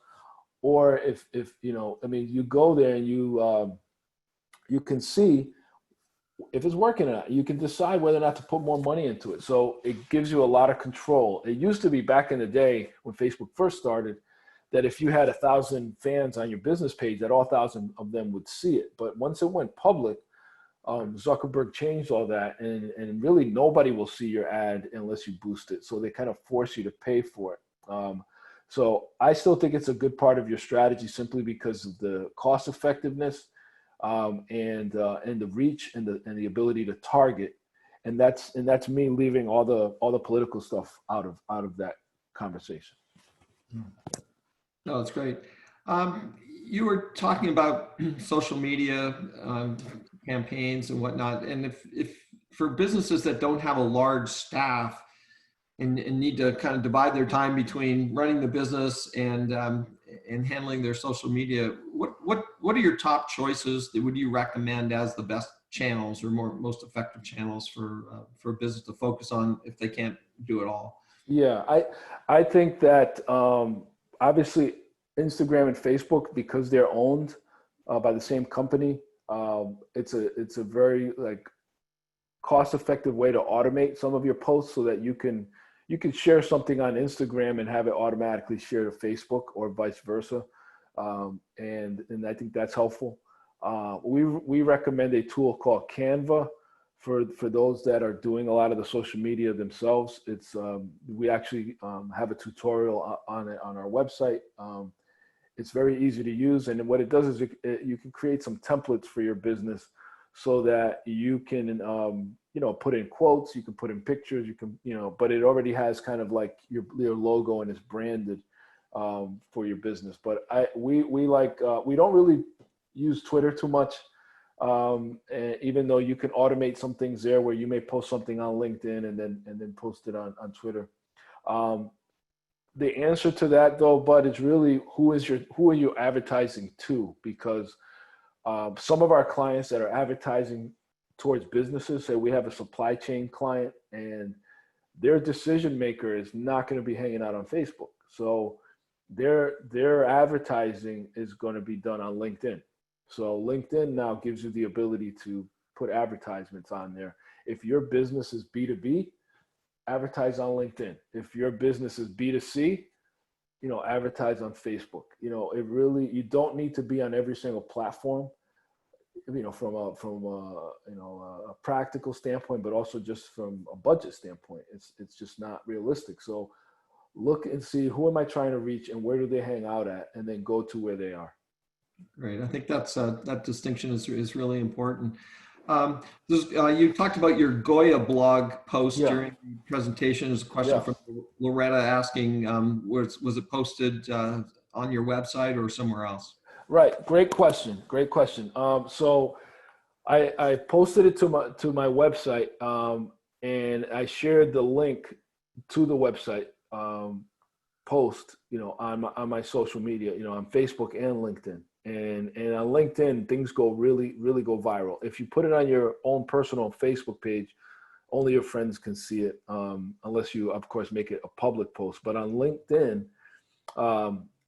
or if you go there and you can see if it's working or not. You can decide whether or not to put more money into it. So it gives you a lot of control. It used to be back in the day when Facebook first started that if you had 1,000 fans on your business page, that all 1,000 of them would see it. But once it went public, Zuckerberg changed all that, and really nobody will see your ad unless you boost it. So they kind of force you to pay for it. So I still think it's a good part of your strategy simply because of the cost effectiveness and the reach and the ability to target. And that's me leaving all the political stuff out of that conversation. No, that's great. You were talking about social media campaigns and whatnot, and if for businesses that don't have a large staff and need to kind of divide their time between running the business and handling their social media, what are your top choices that would you recommend as the best channels or most effective channels for a business to focus on if they can't do it all? Yeah, I think that obviously Instagram and Facebook, because they're owned by the same company, it's a very cost-effective way to automate some of your posts so that you can share something on Instagram and have it automatically share to Facebook or vice versa. And I think that's helpful. We recommend a tool called Canva for those that are doing a lot of the social media themselves. It's we actually have a tutorial on it on our website. It's very easy to use, and what it does is you can create some templates for your business so that you can put in quotes, you can put in pictures, you can but it already has kind of like your logo and it's branded for your business. But we don't really use Twitter too much, even though you can automate some things there where you may post something on LinkedIn and then post it on Twitter. The answer to that, though, Bud, is really who are you advertising to? Because some of our clients that are advertising towards businesses, say we have a supply chain client, and their decision maker is not going to be hanging out on Facebook. So their advertising is going to be done on LinkedIn. So LinkedIn now gives you the ability to put advertisements on there. If your business is B2B, advertise on LinkedIn. If your business is B2C, advertise on Facebook. You don't need to be on every single platform, from a practical standpoint, but also just from a budget standpoint. It's just not realistic. So look and see, who am I trying to reach and where do they hang out at, and then go to where they are. Great. I think that distinction is really important. You talked about your Goya blog post during the presentation. There's a question from Loretta asking, was it posted on your website or somewhere else? Right. Great question. So I posted it to my website, and I shared the link to the website. post, on my social media, on Facebook and LinkedIn. And on LinkedIn, things go really, really go viral. If you put it on your own personal Facebook page, only your friends can see it, unless you, of course, make it a public post. But on LinkedIn,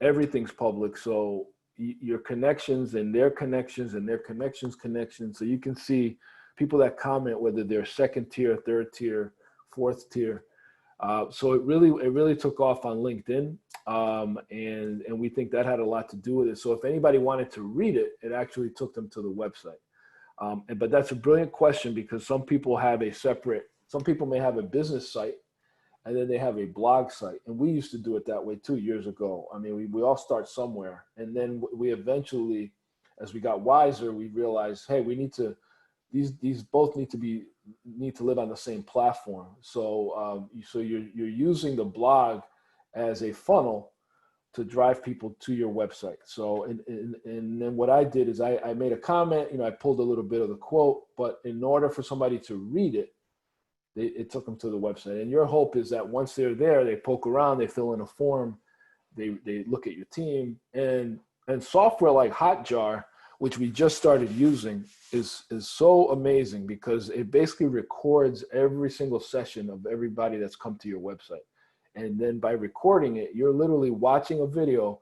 everything's public. So your connections and their connections and their connections. So you can see people that comment, whether they're second tier, third tier, fourth tier. So it really took off on LinkedIn. And we think that had a lot to do with it. So if anybody wanted to read it, it actually took them to the website. But that's a brilliant question, because some people may have a business site and then they have a blog site. And we used to do it that way too, years ago. I mean, we all start somewhere. And then we eventually, as we got wiser, we realized, hey, these both need to live on the same platform. So you're using the blog as a funnel to drive people to your website. So, and then what I did is I made a comment, I pulled a little bit of the quote, but in order for somebody to read it, it took them to the website. And your hope is that once they're there, they poke around, they fill in a form, they look at your team, and software like Hotjar, which we just started using, is so amazing, because it basically records every single session of everybody that's come to your website. And then by recording it, you're literally watching a video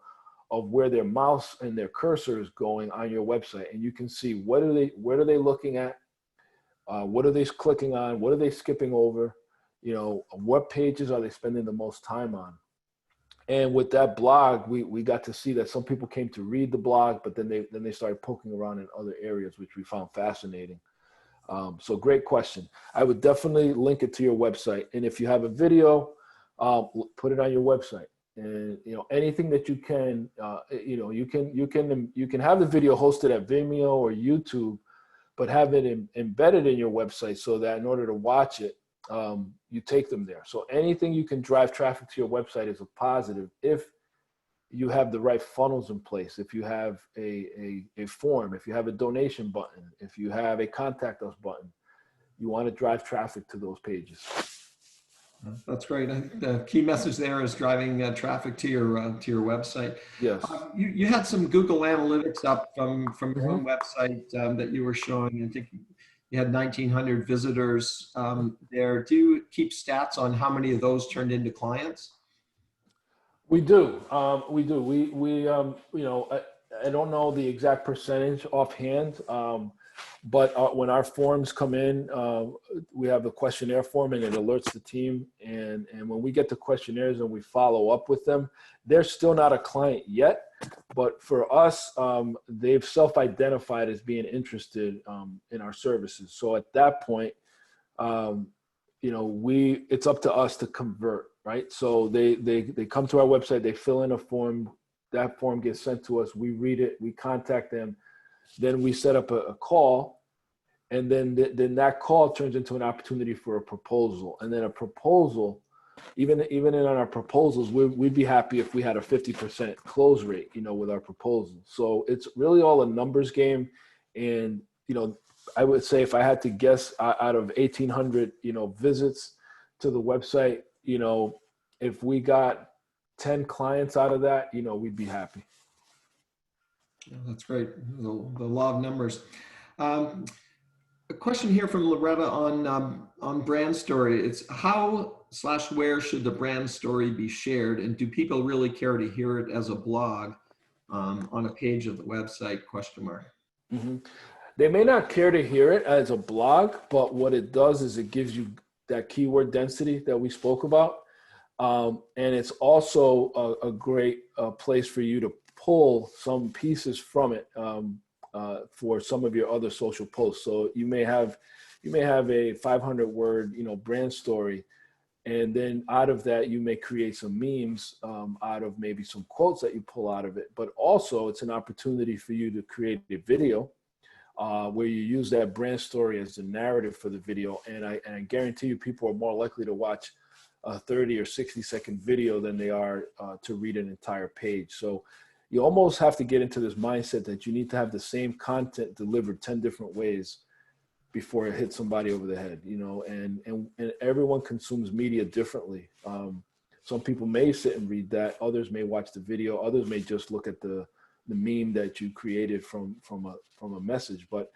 of where their mouse and their cursor is going on your website. And you can see what are they looking at? What are they clicking on? What are they skipping over? What pages are they spending the most time on? And with that blog, we got to see that some people came to read the blog, but then they started poking around in other areas, which we found fascinating. So great question. I would definitely link it to your website. And if you have a video, put it on your website. And anything that you can, you can have the video hosted at Vimeo or YouTube, but have it embedded in your website, so that in order to watch it, you take them there. So anything you can drive traffic to your website is a positive if you have the right funnels in place, if you have a form, if you have a donation button, if you have a contact us button. You want to drive traffic to those pages. That's great. I think the key message there is driving traffic to your website. Yes. You had some Google Analytics up from your own website that you were showing. I think you had 1,900 visitors there. Do you keep stats on how many of those turned into clients? We do. We do. I don't know the exact percentage offhand. But when our forms come in, we have the questionnaire form, and it alerts the team. And when we get the questionnaires and we follow up with them, they're still not a client yet. But for us, they've self-identified as being interested in our services. So at that point, it's up to us to convert, right? So they come to our website, they fill in a form. That form gets sent to us. We read it. We contact them. Then we set up a call, and then that call turns into an opportunity for a proposal. And then a proposal, even in on our proposals, we'd be happy if we had a 50% close rate, with our proposal. So it's really all a numbers game. And, I would say if I had to guess, out of 1,800, visits to the website, if we got 10 clients out of that, we'd be happy. Yeah, that's great. The law of numbers. A question here from Loretta on brand story. It's how/where should the brand story be shared? And do people really care to hear it as a blog on a page of the website, ? Mm-hmm. They may not care to hear it as a blog, but what it does is it gives you that keyword density that we spoke about. And it's also a great place for you to pull some pieces from it for some of your other social posts. So you may have a 500 word, brand story. And then out of that, you may create some memes out of maybe some quotes that you pull out of it. But also it's an opportunity for you to create a video where you use that brand story as the narrative for the video. And I guarantee you people are more likely to watch a 30 or 60-second video than they are to read an entire page. So you almost have to get into this mindset that you need to have the same content delivered 10 different ways before it hits somebody over the head, and everyone consumes media differently. Some people may sit and read that. Others may watch the video. Others may just look at the meme that you created from a message. But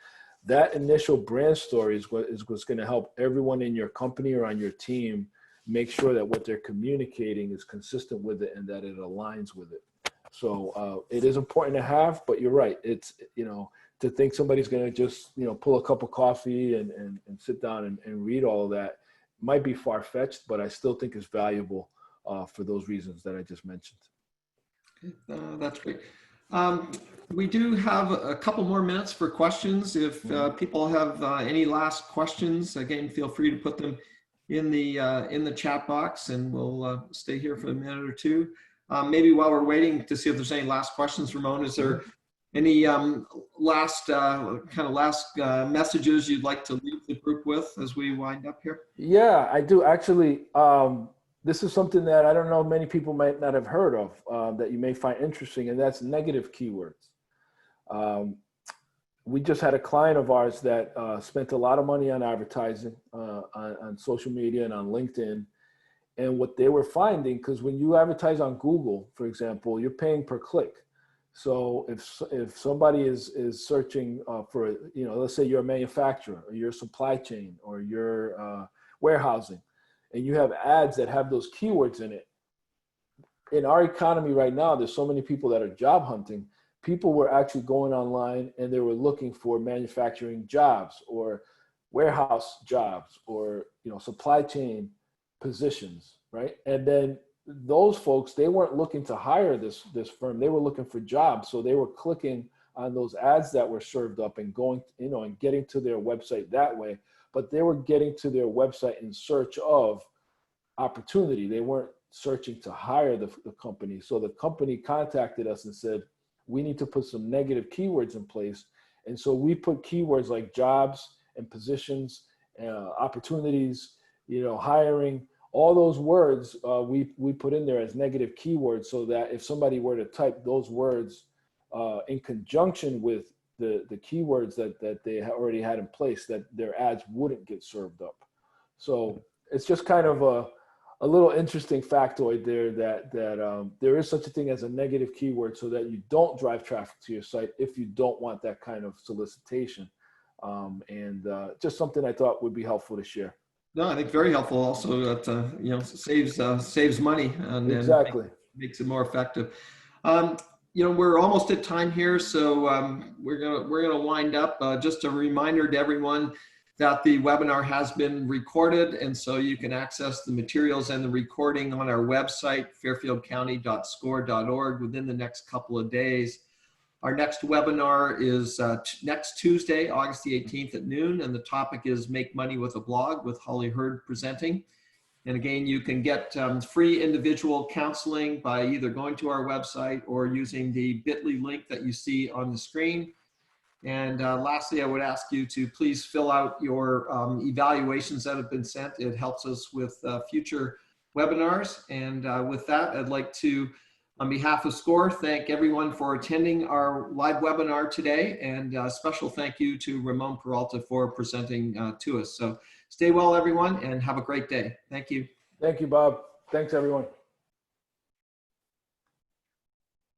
that initial brand story is what's going to help everyone in your company or on your team make sure that what they're communicating is consistent with it and that it aligns with it. So it is important to have, but you're right. It's, to think somebody's going to just, pull a cup of coffee and sit down and read all of that might be far-fetched, but I still think it's valuable for those reasons that I just mentioned. That's great. We do have a couple more minutes for questions. If people have any last questions, again, feel free to put them in the chat box, and we'll stay here for a minute or two. Maybe while we're waiting to see if there's any last questions, Ramon, is there any last messages you'd like to leave the group with as we wind up here? Yeah, I do actually. This is something that I don't know many people might not have heard of that you may find interesting, and that's negative keywords. We just had a client of ours that spent a lot of money on advertising on social media and on LinkedIn. And what they were finding, because when you advertise on Google, for example, you're paying per click. So if somebody is searching for, let's say you're a manufacturer or you're supply chain or you're warehousing, and you have ads that have those keywords in it. In our economy right now, there's so many people that are job hunting. People were actually going online and they were looking for manufacturing jobs or warehouse jobs or, supply chain positions, right? And then those folks, they weren't looking to hire this firm. They were looking for jobs. So they were clicking on those ads that were served up and going, and getting to their website that way. But they were getting to their website in search of opportunity. They weren't searching to hire the company. So the company contacted us and said, we need to put some negative keywords in place. And so we put keywords like jobs and positions, opportunities, hiring, all those words we put in there as negative keywords so that if somebody were to type those words in conjunction with the keywords that they already had in place, that their ads wouldn't get served up. So it's just kind of a little interesting factoid there that there is such a thing as a negative keyword so that you don't drive traffic to your site if you don't want that kind of solicitation. And just something I thought would be helpful to share. No, I think very helpful also that, saves money and exactly makes it more effective. We're almost at time here, so we're gonna wind up. Just a reminder to everyone that the webinar has been recorded, and so you can access the materials and the recording on our website, fairfieldcounty.score.org, within the next couple of days. Our next webinar is next Tuesday, August the 18th at noon, and the topic is Make Money with a Blog with Holly Hurd presenting. And again, you can get free individual counseling by either going to our website or using the bit.ly link that you see on the screen. And lastly, I would ask you to please fill out your evaluations that have been sent. It helps us with future webinars. And with that, I'd like to, on behalf of SCORE, thank everyone for attending our live webinar today. And a special thank you to Ramon Peralta for presenting to us. So stay well, everyone, and have a great day. Thank you. Thank you, Bob. Thanks, everyone.